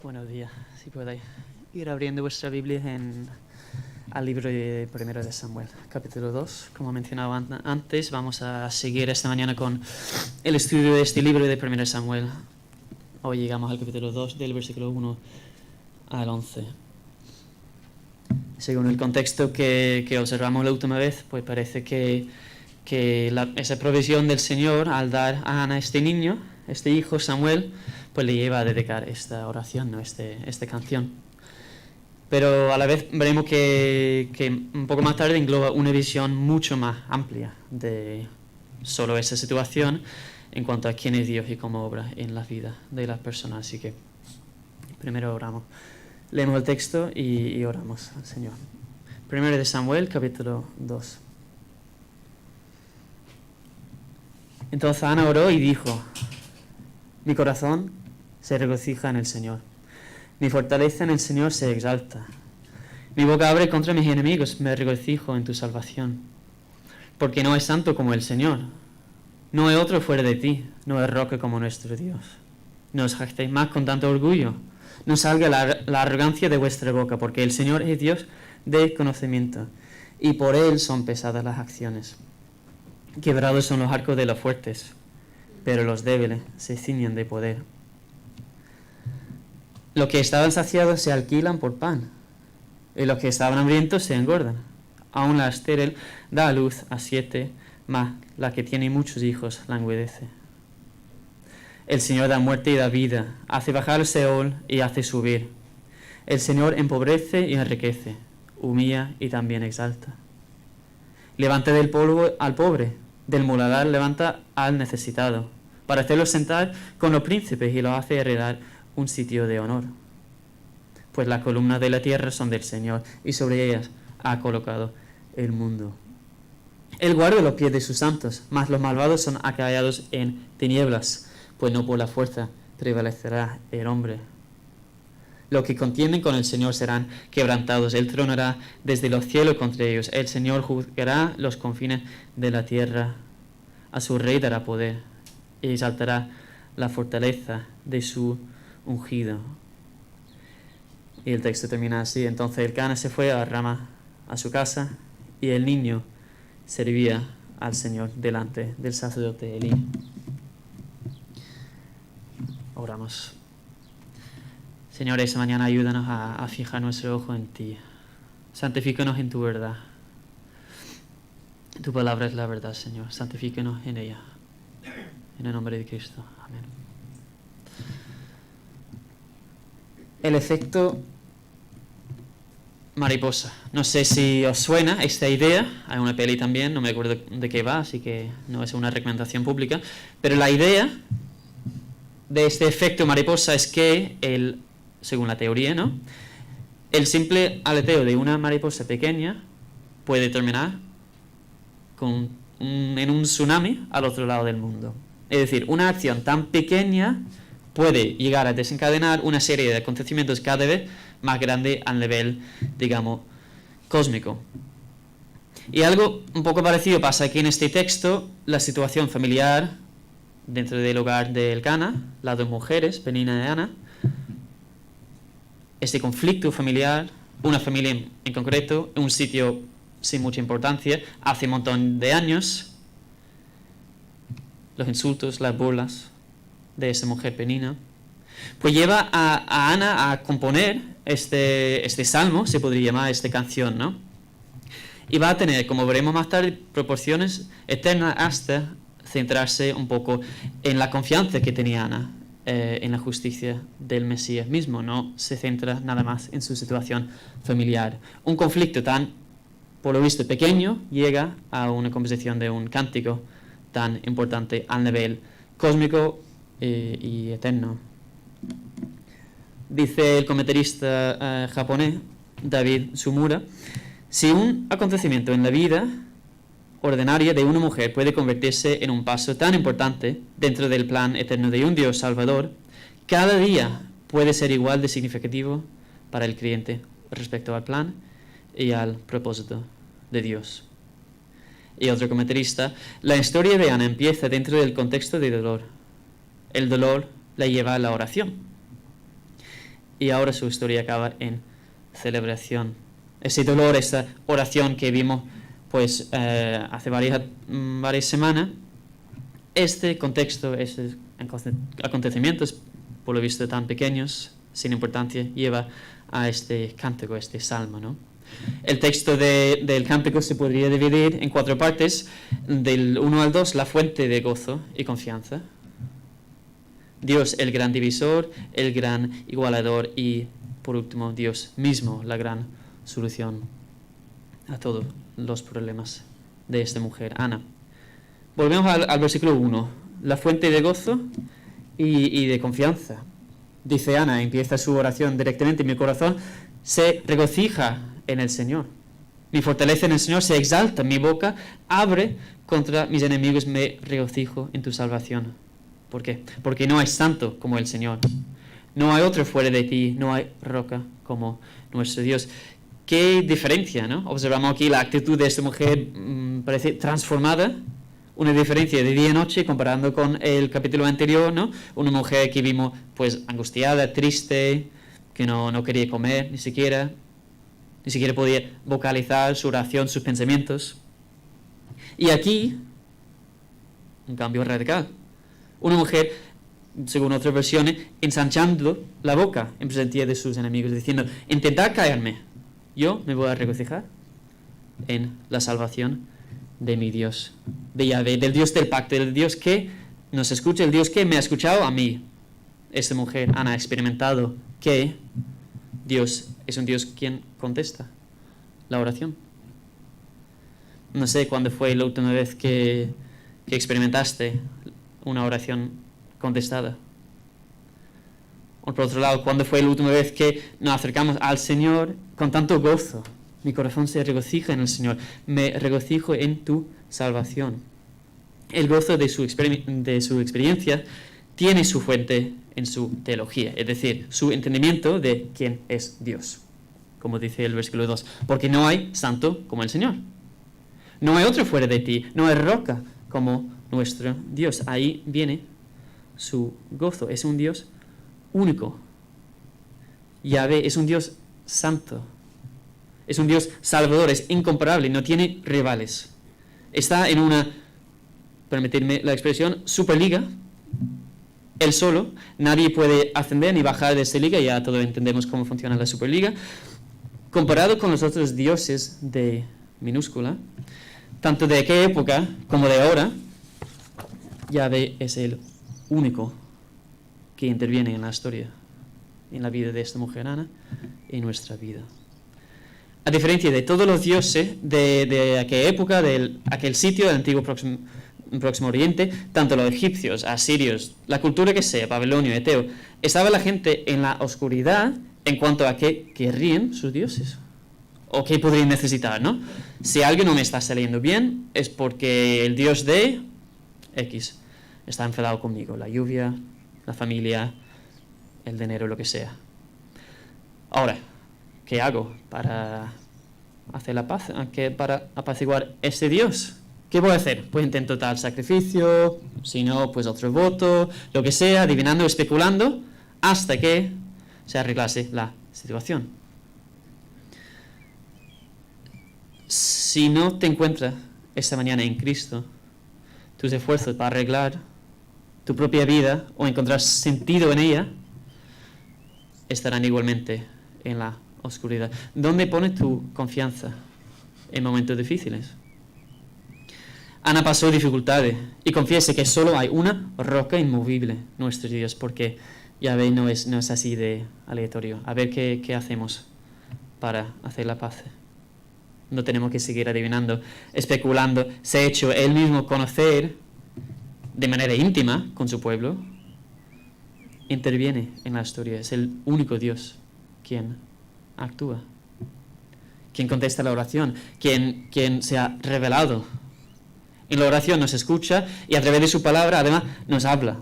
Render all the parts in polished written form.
Buenos días, si podéis ir abriendo vuestra Biblia al libro de Primero de Samuel, capítulo 2. Como mencionaba antes, vamos a seguir esta mañana con el estudio de este libro de Primero de Samuel. Hoy llegamos al capítulo 2, del versículo 1 al 11. Según el contexto que observamos la última vez, pues parece que esa provisión del Señor al dar a Ana este niño, este hijo Samuel, pues le lleva a dedicar esta oración, ¿no? esta canción. Pero a la vez veremos que un poco más tarde engloba una visión mucho más amplia de solo esa situación en cuanto a quién es Dios y cómo obra en la vida de las personas. Así que primero oramos. Leemos el texto y oramos al Señor. Primero de Samuel, capítulo 2. Entonces Ana oró y dijo: mi corazón se regocija en el Señor, mi fortaleza en el Señor se exalta. Mi boca abre contra mis enemigos, me regocijo en tu salvación. Porque no es santo como el Señor, no hay otro fuera de ti, no hay roca como nuestro Dios. No os jactéis más con tanto orgullo, no salga la arrogancia de vuestra boca, porque el Señor es Dios de conocimiento, y por Él son pesadas las acciones. Quebrados son los arcos de los fuertes, pero los débiles se ciñen de poder. Los que estaban saciados se alquilan por pan, y los que estaban hambrientos se engordan. Aún la estéril da a luz a 7, mas la que tiene muchos hijos languidece. El Señor da muerte y da vida, hace bajar el Seol y hace subir. El Señor empobrece y enriquece, humilla y también exalta. Levanta del polvo al pobre, del muladar levanta al necesitado, para hacerlo sentar con los príncipes y lo hace heredar un sitio de honor. Pues las columnas de la tierra son del Señor, y sobre ellas ha colocado el mundo. Él guarda los pies de sus santos, mas los malvados son acallados en tinieblas, pues no por la fuerza prevalecerá el hombre. Los que contienden con el Señor serán quebrantados, Él tronará desde los cielos contra ellos. El Señor juzgará los confines de la tierra, a su rey dará poder, y exaltará la fortaleza de su ungido. Y el texto termina así: entonces Elcana se fue a Ramá, a su casa, y el niño servía al Señor delante del sacerdote Elí. Oramos. Señor, esta mañana ayúdanos a fijar nuestro ojo en ti. Santifícanos en tu verdad. Tu palabra es la verdad, Señor. Santifícanos en ella. En el nombre de Cristo. Amén. El efecto mariposa. No sé si os suena esta idea. Hay una peli también, no me acuerdo de qué va, así que no es una recomendación pública. Pero la idea de este efecto mariposa es que según la teoría, ¿no?, el aleteo de una mariposa pequeña puede terminar en un tsunami al otro lado del mundo. Es decir, una acción tan pequeña puede llegar a desencadenar una serie de acontecimientos cada vez más grandes al nivel, digamos, cósmico. Y algo un poco parecido pasa aquí en este texto. La situación familiar dentro del hogar de Elcana, las dos mujeres, Penina y Ana, este conflicto familiar, una familia en concreto, un sitio sin mucha importancia, hace un montón de años, los insultos, las burlas de esa mujer Penina, pues lleva a Ana a componer este salmo, se podría llamar esta canción, ¿no? Y va a tener, como veremos más tarde, proporciones eternas hasta centrarse un poco en la confianza que tenía Ana en la justicia del Mesías mismo. No se centra nada más en su situación familiar. Un conflicto tan, por lo visto, pequeño llega a una composición de un cántico tan importante al nivel cósmico y eterno. Dice el comentarista japonés David Sumura: si un acontecimiento en la vida ordinaria de una mujer puede convertirse en un paso tan importante dentro del plan eterno de un Dios Salvador, cada día puede ser igual de significativo para el creyente respecto al plan y al propósito de Dios. Y otro comentarista: la historia de Ana empieza dentro del contexto de dolor. El dolor la lleva a la oración. y ahora su historia acaba en celebración. Ese dolor, esa oración que vimos pues hace varias semanas, este contexto, estos acontecimientos, por lo visto tan pequeños, sin importancia, lleva a este cántico, este salmo, ¿no? El texto del cántico se podría dividir en 4 partes, del 1 al 2, la fuente de gozo y confianza. Dios, el gran divisor, el gran igualador y, por último, Dios mismo, la gran solución a todos los problemas de esta mujer, Ana. Volvemos al versículo 1, la fuente de gozo y de confianza. Dice Ana, empieza su oración directamente: mi corazón se regocija en el Señor, mi fortaleza en el Señor se exalta, mi boca abre contra mis enemigos, me regocijo en tu salvación. ¿Por qué? Porque no hay santo como el Señor, no hay otro fuera de ti, no hay roca como nuestro Dios. Qué diferencia, ¿no? Observamos aquí la actitud de esta mujer, parece transformada, una diferencia de día y noche comparando con el capítulo anterior, ¿no? Una mujer que vimos pues angustiada, triste, que no quería comer ni siquiera podía vocalizar su oración, sus pensamientos. Y aquí, un cambio radical. Una mujer, según otras versiones, ensanchando la boca en presencia de sus enemigos, diciendo: intentad callarme, yo me voy a regocijar en la salvación de mi Dios, de Yahvé, del Dios del pacto, del Dios que nos escucha, el Dios que me ha escuchado a mí. Esta mujer, Ana, ha experimentado que Dios es un Dios quien contesta la oración. No sé cuándo fue la última vez que experimentaste una oración contestada. O por otro lado, ¿cuándo fue la última vez que nos acercamos al Señor con tanto gozo? Mi corazón se regocija en el Señor, me regocijo en tu salvación. El gozo de su experiencia tiene su fuente en su teología, es decir, su entendimiento de quién es Dios, como dice el versículo 2, porque no hay santo como el Señor. No hay otro fuera de ti, no hay roca como nuestro Dios. Ahí viene su gozo. Es un Dios único. Yahvé es un Dios santo. Es un Dios salvador, es incomparable, no tiene rivales. Está en una, permitidme la expresión, superliga. Él solo, nadie puede ascender ni bajar de esa liga, ya todos entendemos cómo funciona la superliga. Comparado con los otros dioses de minúscula, tanto de aquella época como de ahora, Yahvé es el único que interviene en la historia, en la vida de esta mujer Ana, en nuestra vida. A diferencia de todos los dioses de aquella época, de aquel sitio, del antiguo Próximo Oriente, tanto los egipcios, asirios, la cultura que sea, babilonio, eteo, estaba la gente en la oscuridad en cuanto a qué querrían sus dioses o qué podrían necesitar, ¿no? Si algo no me está saliendo bien es porque el dios de X está enfadado conmigo, la lluvia, la familia, el dinero, lo que sea. Ahora, ¿qué hago para hacer la paz? Para apaciguar ese Dios. ¿Qué voy a hacer? Pues intento tal sacrificio, si no, pues otro voto, lo que sea, adivinando, especulando, hasta que se arreglase la situación. Si no te encuentras esta mañana en Cristo, tus esfuerzos para arreglar tu propia vida o encontrar sentido en ella estarán igualmente en la oscuridad. ¿Dónde pones tu confianza en momentos difíciles? Ana pasó dificultades y confiese que solo hay una roca inmovible, nuestro Dios, porque Yahvé no es así de aleatorio. A ver qué hacemos para hacer la paz. No tenemos que seguir adivinando, especulando. Se ha hecho él mismo conocer de manera íntima con su pueblo. Interviene en la historia. Es el único Dios quien actúa, quien contesta la oración, quien se ha revelado. En la oración nos escucha y a través de su palabra además nos habla.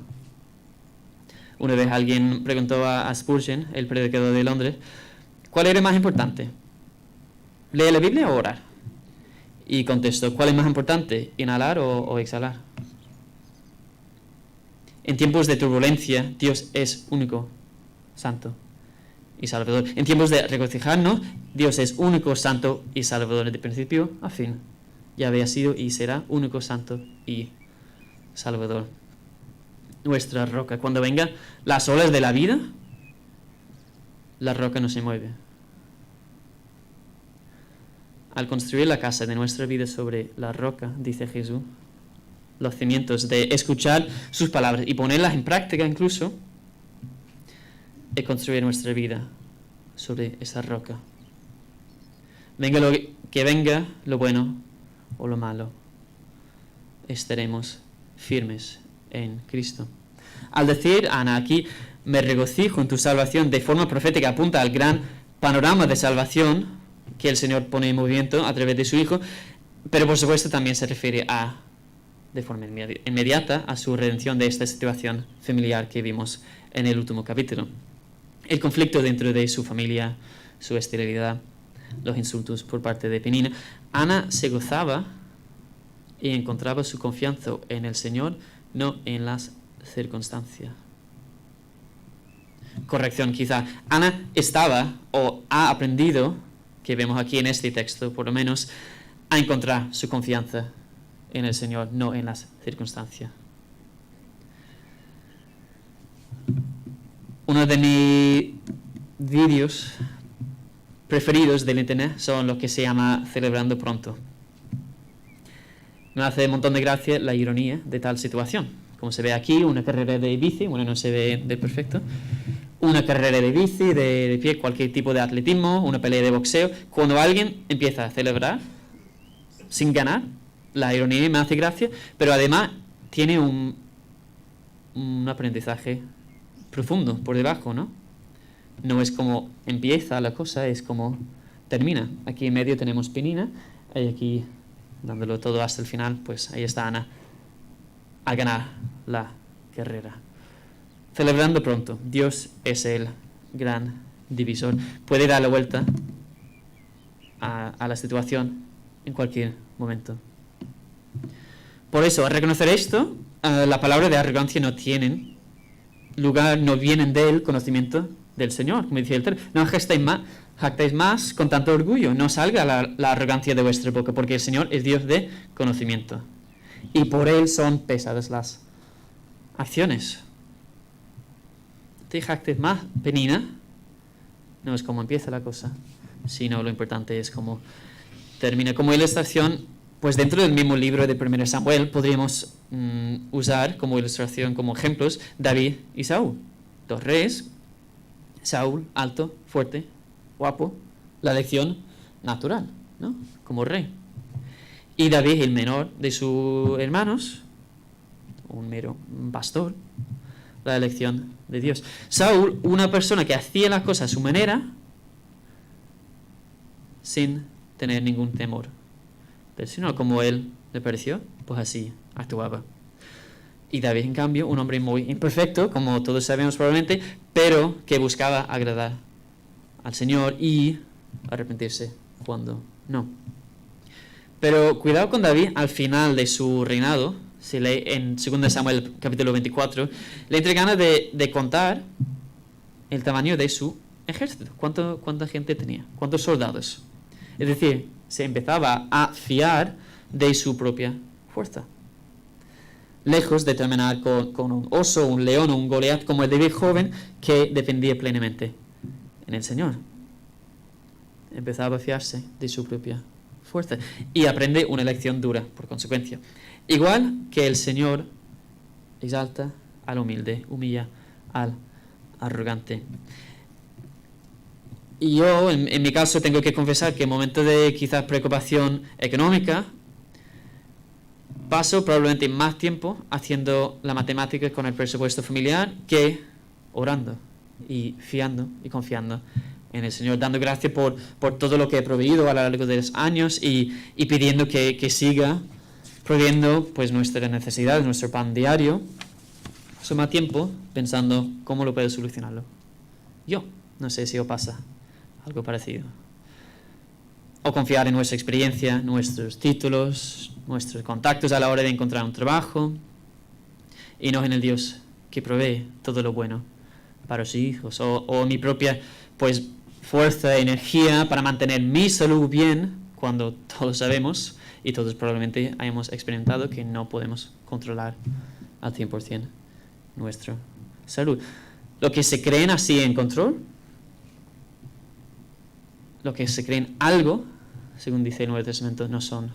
Una vez alguien preguntó a Spurgeon, el predicador de Londres, ¿cuál era más importante? ¿Leer la Biblia o orar? Y contestó, ¿cuál es más importante? ¿Inhalar o exhalar? En tiempos de turbulencia, Dios es único, santo. y Salvador. En tiempos de regocijarnos, Dios es único, santo y Salvador de principio a fin. Ya había sido y será único, santo y Salvador. Nuestra roca. Cuando vengan las olas de la vida, la roca no se mueve. Al construir la casa de nuestra vida sobre la roca, dice Jesús, los cimientos de escuchar sus palabras y ponerlas en práctica incluso, es construir nuestra vida sobre esa roca. Venga que venga lo bueno o lo malo, estaremos firmes en Cristo. Al decir, Ana, aquí me regocijo en tu salvación, de forma profética apunta al gran panorama de salvación que el Señor pone en movimiento a través de su Hijo, pero por supuesto también se refiere de forma inmediata a su redención de esta situación familiar que vimos en el último capítulo. El conflicto dentro de su familia, su esterilidad, los insultos por parte de Penina. Ana se gozaba y encontraba su confianza en el Señor, no en las circunstancias. Corrección, quizá. Ana estaba o ha aprendido, que vemos aquí en este texto por lo menos, a encontrar su confianza en el Señor, no en las circunstancias. Uno de mis vídeos preferidos del internet son los que se llama Celebrando Pronto. Me hace un montón de gracia la ironía de tal situación. Como se ve aquí, una carrera de bici, bueno, no se ve de perfecto, una carrera de bici, de pie, cualquier tipo de atletismo, una pelea de boxeo. Cuando alguien empieza a celebrar sin ganar, la ironía me hace gracia, pero además tiene un aprendizaje profundo por debajo, ¿no? No es como empieza la cosa, es como termina. Aquí en medio tenemos Penina, y aquí, dándolo todo hasta el final, pues ahí está Ana a ganar la carrera. Celebrando pronto. Dios es el gran divisor. Puede dar la vuelta a la situación en cualquier momento. Por eso, al reconocer esto, la palabra de arrogancia no tienen lugar, no vienen del conocimiento del Señor. Como dice el texto, no jactéis más con tanto orgullo, no salga la arrogancia de vuestra boca, porque el Señor es Dios de conocimiento. Y por Él son pesadas las acciones. Te jactes más, Penina. No es como empieza la cosa, sino lo importante es cómo termina. Como ilustración, pues dentro del mismo libro de 1 Samuel podríamos usar como ilustración, como ejemplos, David y Saúl. Dos reyes, Saúl, alto, fuerte, guapo, la elección natural, ¿no? Como rey. Y David, el menor de sus hermanos, un mero pastor, la elección de Dios. Saúl, una persona que hacía las cosas a su manera, sin tener ningún temor del Señor, como él le pareció, pues así actuaba. Y David, en cambio, un hombre muy imperfecto, como todos sabemos probablemente, pero que buscaba agradar al Señor y arrepentirse cuando no. Pero cuidado con David, al final de su reinado, se lee en 2 Samuel capítulo 24, le entra ganas de contar el tamaño de su ejército, cuánta gente tenía, cuántos soldados. Es decir, se empezaba a fiar de su propia fuerza. Lejos de terminar con un oso, un león o un Goliat como el David joven que dependía plenamente en el Señor. Empezaba a fiarse de su propia fuerza y aprende una lección dura por consecuencia. Igual que el Señor exalta al humilde, humilla al arrogante. Y yo, en mi caso, tengo que confesar que en momentos de quizás preocupación económica, paso probablemente más tiempo haciendo la matemática con el presupuesto familiar que orando y fiando y confiando en el Señor, dando gracias por todo lo que he proveído a lo largo de los años y pidiendo que siga proveyendo pues nuestras necesidades, nuestro pan diario. Paso más tiempo pensando cómo lo puedo solucionarlo. Yo no sé si os pasa algo parecido. O confiar en nuestra experiencia, nuestros títulos, nuestros contactos a la hora de encontrar un trabajo, y no en el Dios que provee todo lo bueno para sus hijos, o mi propia pues fuerza, energía para mantener mi salud bien, cuando todos sabemos y todos probablemente hayamos experimentado que no podemos controlar al 100% nuestra salud. Lo que se creen así en control, lo que se creen algo, según dice el Nuevo Testamento, no son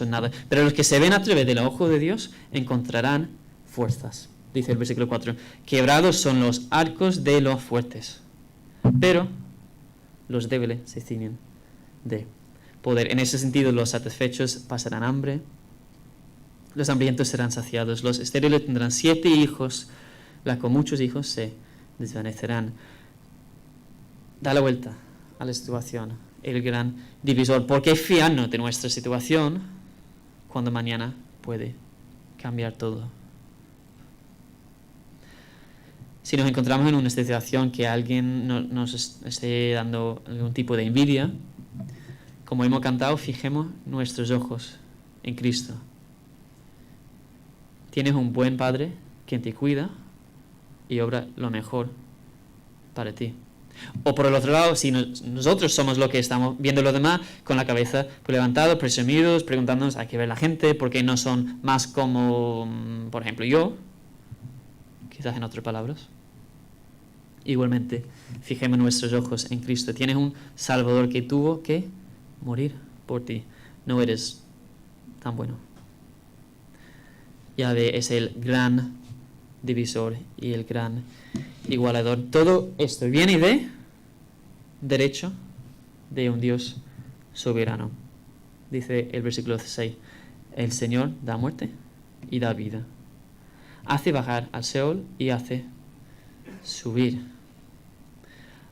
nada. Pero los que se ven a través del ojo de Dios encontrarán fuerzas. Dice el versículo 4, quebrados son los arcos de los fuertes, pero los débiles se ciñen de poder. En ese sentido, los satisfechos pasarán hambre, los hambrientos serán saciados, los estériles tendrán 7 hijos, las con muchos hijos se desvanecerán. Da la vuelta a la situación, el gran divisor. ¿Por qué fiarnos de nuestra situación cuando mañana puede cambiar todo? Si nos encontramos en una situación que alguien nos esté dando algún tipo de envidia, como hemos cantado, fijemos nuestros ojos en Cristo. Tienes un buen Padre quien te cuida y obra lo mejor para ti. O por el otro lado, si nosotros somos lo que estamos viendo los demás, con la cabeza levantada, presumidos, preguntándonos, hay que ver la gente, ¿por qué no son más como, por ejemplo, yo? Quizás en otras palabras. Igualmente, fijemos nuestros ojos en Cristo. Tienes un Salvador que tuvo que morir por ti. No eres tan bueno. Yahvé es el gran divisor y el gran igualador. Todo esto viene de derecho de un Dios soberano. Dice el versículo 6, el Señor da muerte y da vida. Hace bajar al Seol y hace subir.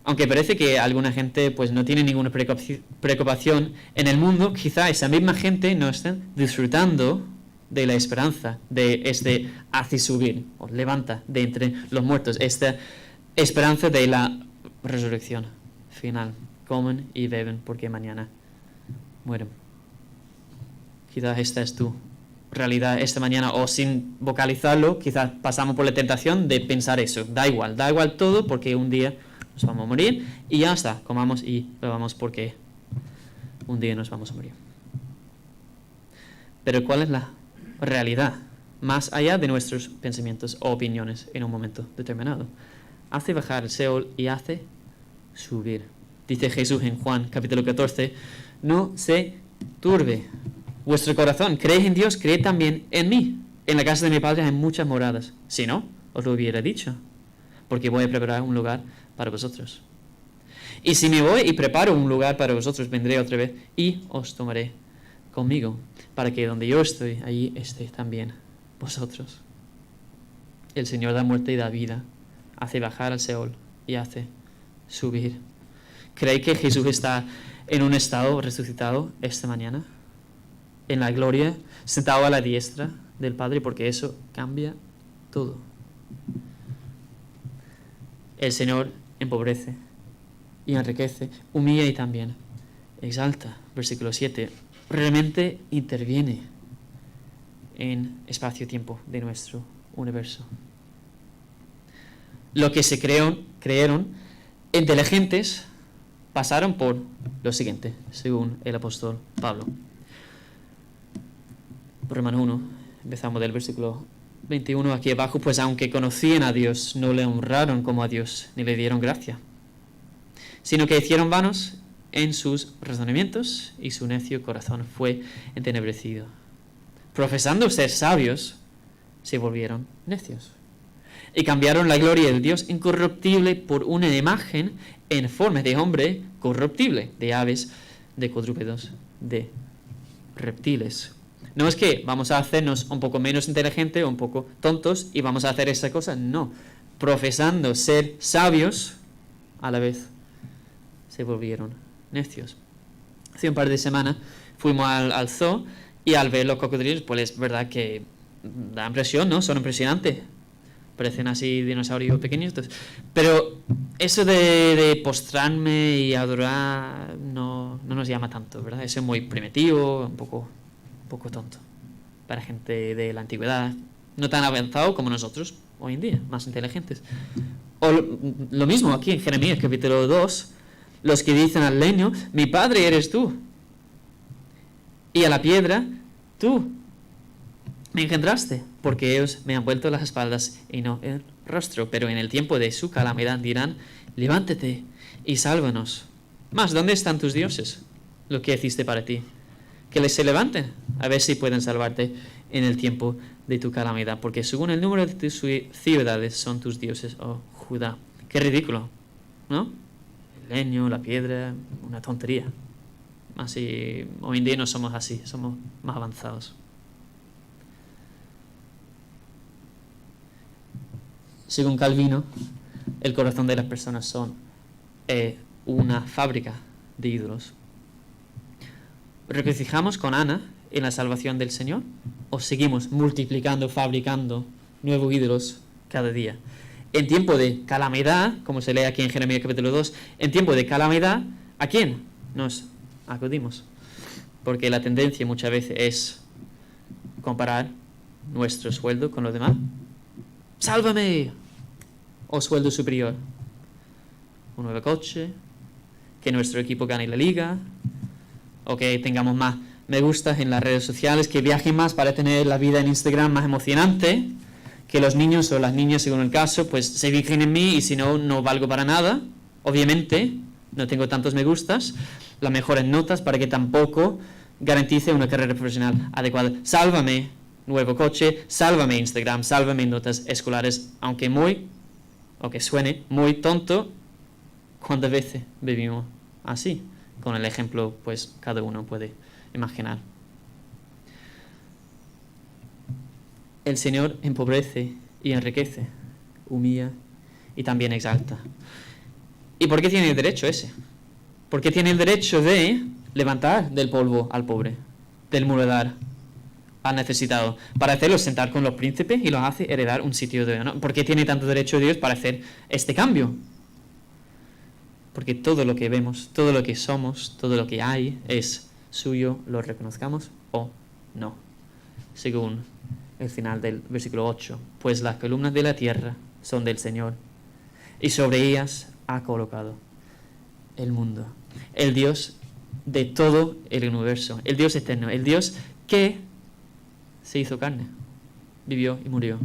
Aunque parece que alguna gente pues no tiene ninguna preocupación en el mundo, quizá esa misma gente no esté disfrutando de la esperanza de este hace subir o levanta de entre los muertos, esta esperanza de la resurrección final. Comen y beben porque mañana mueren. Quizás esta es tu realidad esta mañana, o sin vocalizarlo, quizás pasamos por la tentación de pensar eso. Da igual todo porque un día nos vamos a morir y ya está, comamos y bebamos porque un día nos vamos a morir. Pero ¿cuál es la realidad más allá de nuestros pensamientos o opiniones en un momento determinado? Hace bajar el Seol y hace subir. Dice Jesús en Juan capítulo 14, no se turbe vuestro corazón, creed en Dios, creed también en mí. En la casa de mi Padre hay muchas moradas. Si no, os lo hubiera dicho, porque voy a preparar un lugar para vosotros. Y si me voy y preparo un lugar para vosotros, vendré otra vez y os tomaré conmigo, para que donde yo estoy, allí estéis también vosotros. El Señor da muerte y da vida, hace bajar al Seol y hace subir. ¿Creéis que Jesús está en un estado resucitado esta mañana? En la gloria, sentado a la diestra del Padre, porque eso cambia todo. El Señor empobrece y enriquece, humilla y también exalta. Versículo 7. Realmente interviene en espacio-tiempo de nuestro universo. Lo que se creyeron inteligentes pasaron por lo siguiente, según el apóstol Pablo. Romanos 1, empezamos del versículo 21 aquí abajo, pues aunque conocían a Dios, no le honraron como a Dios, ni le dieron gracia, sino que hicieron vanos en sus razonamientos, y su necio corazón fue entenebrecido. Profesando ser sabios, se volvieron necios, y cambiaron la gloria del Dios incorruptible por una imagen en forma de hombre corruptible, de aves, de cuadrúpedos, de reptiles. No es que vamos a hacernos un poco menos inteligentes o un poco tontos y vamos a hacer esa cosa, no. Profesando ser sabios, a la vez se volvieron necios. Hace un par de semanas fuimos al zoo y al ver los cocodrilos, pues es verdad que da impresión, ¿no? Son impresionantes. Parecen así dinosaurios pequeños. Pero eso de postrarme y adorar no nos llama tanto, ¿verdad? Eso es muy primitivo, un poco tonto para gente de la antigüedad, no tan avanzado como nosotros hoy en día, más inteligentes. O lo mismo aquí en Jeremías capítulo 2, los que dicen al leño, mi padre eres tú. Y a la piedra, tú me engendraste, porque ellos me han vuelto las espaldas y no el rostro. Pero en el tiempo de su calamidad dirán, levántate y sálvanos. Mas, ¿dónde están tus dioses? Lo que hiciste para ti. Que les se levanten, a ver si pueden salvarte en el tiempo de tu calamidad. Porque según el número de tus ciudades son tus dioses, oh Judá. Qué ridículo, ¿no? El leño, la piedra, una tontería. Así, hoy en día no somos así, somos más avanzados. Según Calvino, el corazón de las personas son una fábrica de ídolos. ¿Regocijamos con Ana en la salvación del Señor? ¿O seguimos multiplicando, fabricando nuevos ídolos cada día? En tiempo de calamidad, como se lee aquí en Jeremías capítulo 2, en tiempo de calamidad, ¿a quién nos acudimos? Porque la tendencia muchas veces es comparar nuestro sueldo con los demás. ¡Sálvame! O sueldo superior. Un nuevo coche, que nuestro equipo gane la liga, o que tengamos más me gustas en las redes sociales, que viajen más para tener la vida en Instagram más emocionante, que los niños o las niñas, según el caso, pues se fijen en mí y si no, no valgo para nada. Obviamente, no tengo tantos me gustas, las mejores notas para que tampoco garantice una carrera profesional adecuada. Sálvame, nuevo coche, sálvame Instagram, sálvame notas escolares, aunque suene muy tonto, ¿cuántas veces vivimos así? Con el ejemplo, pues cada uno puede imaginar. El Señor empobrece y enriquece, humilla y también exalta. ¿Y por qué tiene el derecho ese? ¿Por qué tiene el derecho de levantar del polvo al pobre, del muladar al necesitado, para hacerlos sentar con los príncipes y los hace heredar un sitio de honor? ¿Por qué tiene tanto derecho Dios para hacer este cambio? Porque todo lo que vemos, todo lo que somos, todo lo que hay es suyo, lo reconozcamos o no. Según el final del versículo 8, pues las columnas de la tierra son del Señor y sobre ellas ha colocado el mundo. El Dios de todo el universo, el Dios eterno, el Dios que se hizo carne, vivió y murió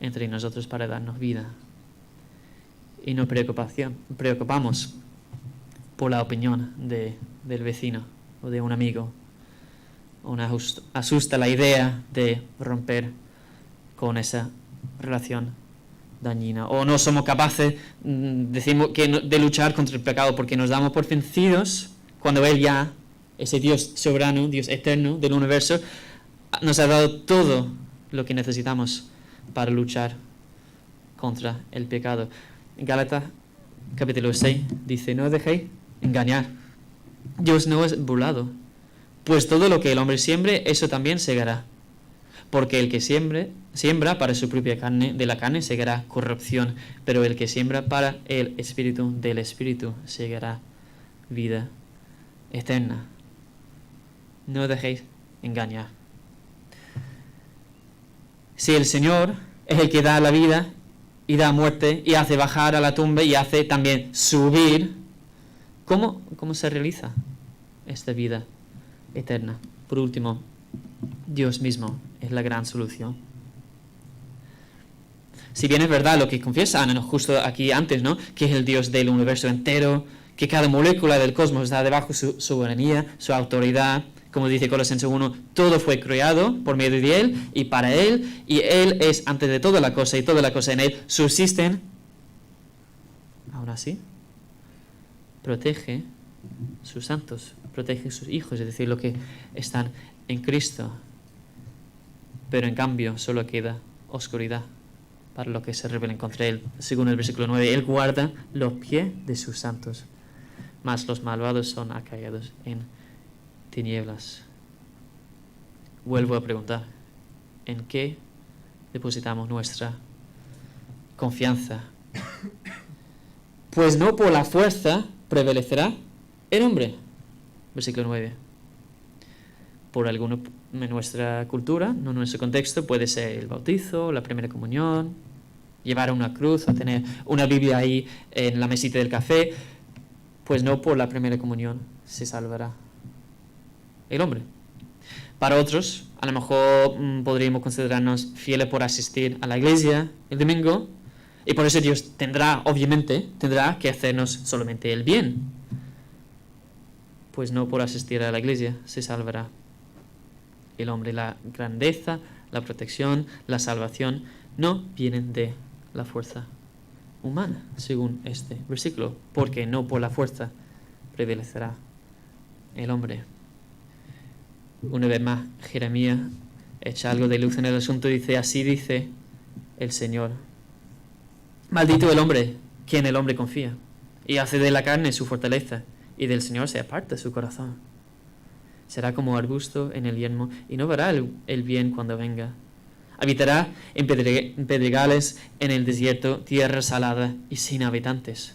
entre nosotros para darnos vida. Y nos preocupamos por la opinión del vecino o de un amigo. O nos asusta la idea de romper con esa relación dañina. O no somos capaces, de luchar contra el pecado porque nos damos por vencidos cuando Él ya, ese Dios soberano, Dios eterno del universo, nos ha dado todo lo que necesitamos para luchar contra el pecado. En Gálatas capítulo 6 dice, no os dejéis engañar, Dios no es burlado, pues todo lo que el hombre siembre, eso también segará. Porque el que siembra para su propia carne, de la carne segará corrupción, pero el que siembra para el Espíritu, del Espíritu segará vida eterna. No os dejéis engañar. Si el Señor es el que da la vida y da muerte y hace bajar a la tumba y hace también subir, ¿cómo se realiza esta vida eterna? Por último, Dios mismo es la gran solución. Si bien es verdad lo que confiesa Ana, justo aquí antes, ¿no?, que es el Dios del universo entero, que cada molécula del cosmos está debajo de su soberanía, su autoridad. Como dice Colosenses 1, todo fue creado por medio de Él y para Él, y Él es antes de toda la cosa, y toda la cosa en Él subsisten. Ahora sí, protege sus santos, protege sus hijos, es decir, los que están en Cristo. Pero en cambio solo queda oscuridad para los que se rebelen contra Él. Según el versículo 9, Él guarda los pies de sus santos, mas los malvados son acallados en tinieblas. Vuelvo a preguntar, ¿en qué depositamos nuestra confianza? Pues no por la fuerza prevalecerá el hombre. Versículo 9. Por alguno en nuestra cultura, no en nuestro contexto, puede ser el bautizo, la primera comunión, llevar una cruz o tener una Biblia ahí en la mesita del café, pues no por la primera comunión se salvará el hombre. Para otros, a lo mejor podríamos considerarnos fieles por asistir a la iglesia el domingo, y por eso Dios obviamente tendrá que hacernos solamente el bien. Pues no por asistir a la iglesia se salvará el hombre. La grandeza, la protección, la salvación no vienen de la fuerza humana, según este versículo, porque no por la fuerza prevalecerá el hombre. Una vez más, Jeremías echa algo de luz en el asunto. Dice: así dice el Señor: maldito el hombre que en el hombre confía y hace de la carne su fortaleza, y del Señor se aparta su corazón. Será como arbusto en el yermo y no verá el bien cuando venga. Habitará en pedregales en el desierto, tierra salada y sin habitantes.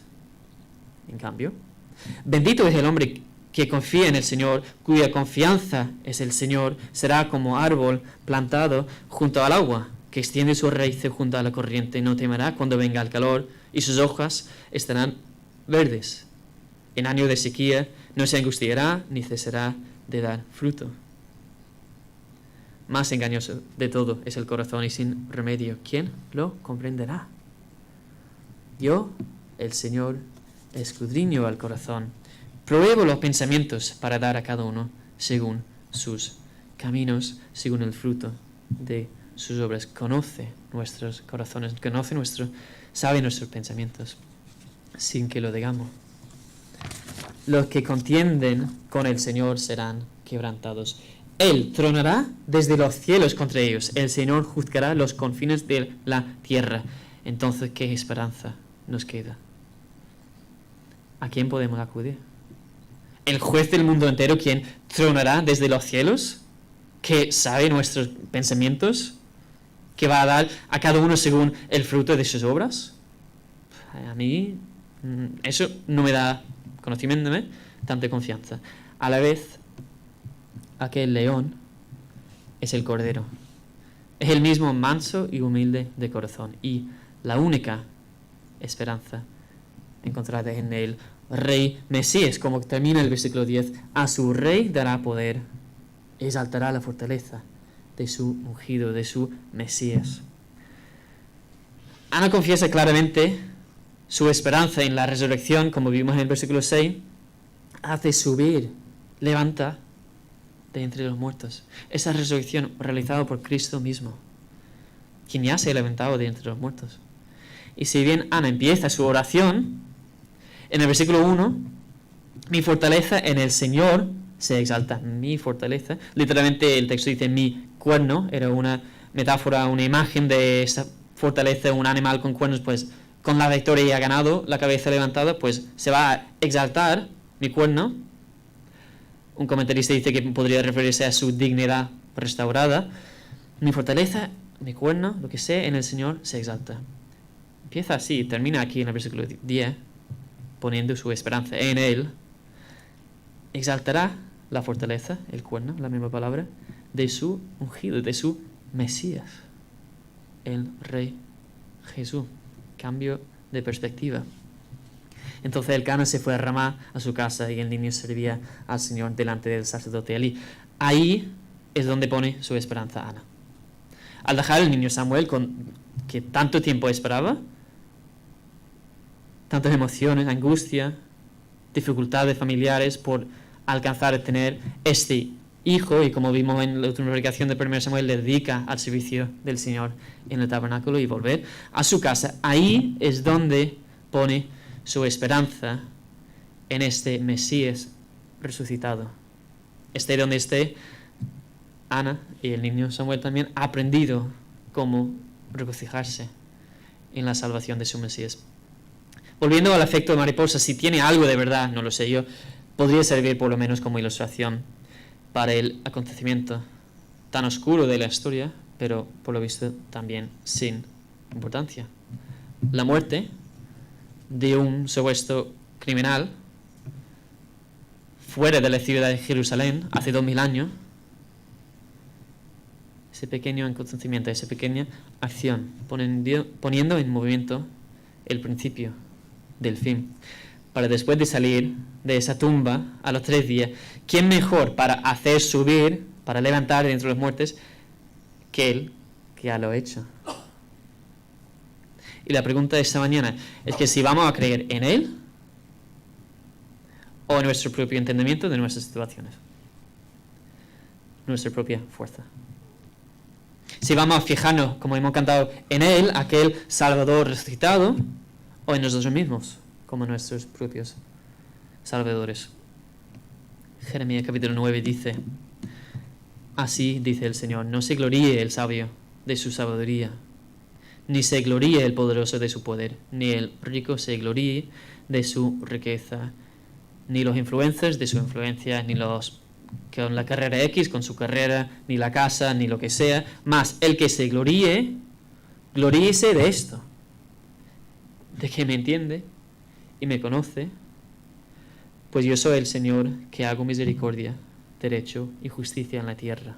En cambio, bendito es el hombre que confía en el Señor, cuya confianza es el Señor. Será como árbol plantado junto al agua, que extiende sus raíces junto a la corriente. No temerá cuando venga el calor, y sus hojas estarán verdes. En año de sequía no se angustiará ni cesará de dar fruto. Más engañoso de todo es el corazón, y sin remedio, ¿quién lo comprenderá? Yo, el Señor, escudriño al corazón, pruebo los pensamientos para dar a cada uno según sus caminos, según el fruto de sus obras. Conoce nuestros corazones, sabe nuestros pensamientos, sin que lo digamos. Los que contienden con el Señor serán quebrantados. Él tronará desde los cielos contra ellos. El Señor juzgará los confines de la tierra. Entonces, ¿qué esperanza nos queda? ¿A quién podemos acudir? ¿El juez del mundo entero, quien tronará desde los cielos? ¿Que sabe nuestros pensamientos? ¿Que va a dar a cada uno según el fruto de sus obras? A mí eso no me da, conociéndome, tanta confianza. A la vez, aquel león es el cordero. Es el mismo manso y humilde de corazón. Y la única esperanza encontrada en el Rey Mesías, como termina el versículo 10. A su rey dará poder, exaltará la fortaleza de su ungido, de su Mesías. Ana confiesa claramente su esperanza en la resurrección, como vimos en el versículo 6. Hace subir, levanta de entre los muertos. Esa resurrección realizada por Cristo mismo, quien ya se ha levantado de entre los muertos. Y si bien Ana empieza su oración, en el versículo 1, mi fortaleza en el Señor se exalta. Mi fortaleza, literalmente el texto dice mi cuerno, era una metáfora, una imagen de esa fortaleza, un animal con cuernos, pues con la victoria y ha ganado, la cabeza levantada, pues se va a exaltar mi cuerno. Un comentarista dice que podría referirse a su dignidad restaurada. Mi fortaleza, mi cuerno, lo que sé en el Señor se exalta. Empieza así, termina aquí en el versículo 10, poniendo su esperanza en Él. Exaltará la fortaleza, el cuerno, la misma palabra, de su ungido, de su Mesías, el Rey Jesús. Cambio de perspectiva. Entonces el Cana se fue a Ramá, a su casa, y el niño servía al Señor delante del sacerdote Elí. Ahí es donde pone su esperanza Ana. Al dejar el niño Samuel, que tanto tiempo esperaba, tantas emociones, angustia, dificultades familiares por alcanzar a tener este hijo, y como vimos en la última predicación de 1 Samuel, le dedica al servicio del Señor en el tabernáculo y volver a su casa. Ahí es donde pone su esperanza en este Mesías resucitado. Esté donde esté, Ana y el niño Samuel también ha aprendido cómo regocijarse en la salvación de su Mesías. Volviendo al efecto de mariposa, si tiene algo de verdad, no lo sé yo, podría servir por lo menos como ilustración para el acontecimiento tan oscuro de la historia, pero por lo visto también sin importancia. La muerte de un supuesto criminal fuera de la ciudad de Jerusalén hace 2000 años ese pequeño acontecimiento, esa pequeña acción, poniendo en movimiento el principio del fin. Para después de salir de esa tumba a los 3 días, ¿quién mejor para hacer subir, para levantar de entre los muertos, que Él, que ya lo ha hecho? Y la pregunta de esta mañana es que si vamos a creer en Él o en nuestro propio entendimiento de nuestras situaciones, nuestra propia fuerza. Si vamos a fijarnos, como hemos cantado, en Él, aquel Salvador resucitado, o en nosotros mismos, como nuestros propios salvadores. Jeremías capítulo 9 dice: así dice el Señor, no se gloríe el sabio de su sabiduría, ni se gloríe el poderoso de su poder, ni el rico se gloríe de su riqueza, ni los influencers de su influencia, ni los con la carrera X con su carrera, ni la casa, ni lo que sea, más el que se gloríe, gloríese de esto, de que me entiende y me conoce, pues yo soy el Señor que hago misericordia, derecho y justicia en la tierra,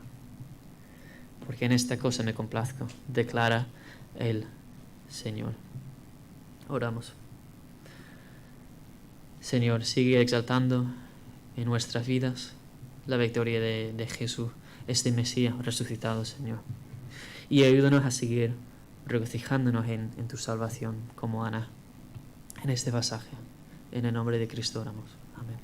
porque en esta cosa me complazco, declara el Señor. Oramos. Señor, sigue exaltando en nuestras vidas la victoria de Jesús, este Mesías resucitado, Señor. Y ayúdanos a seguir regocijándonos en tu salvación, como Ana, en este pasaje. En el nombre de Cristo oramos. Amén.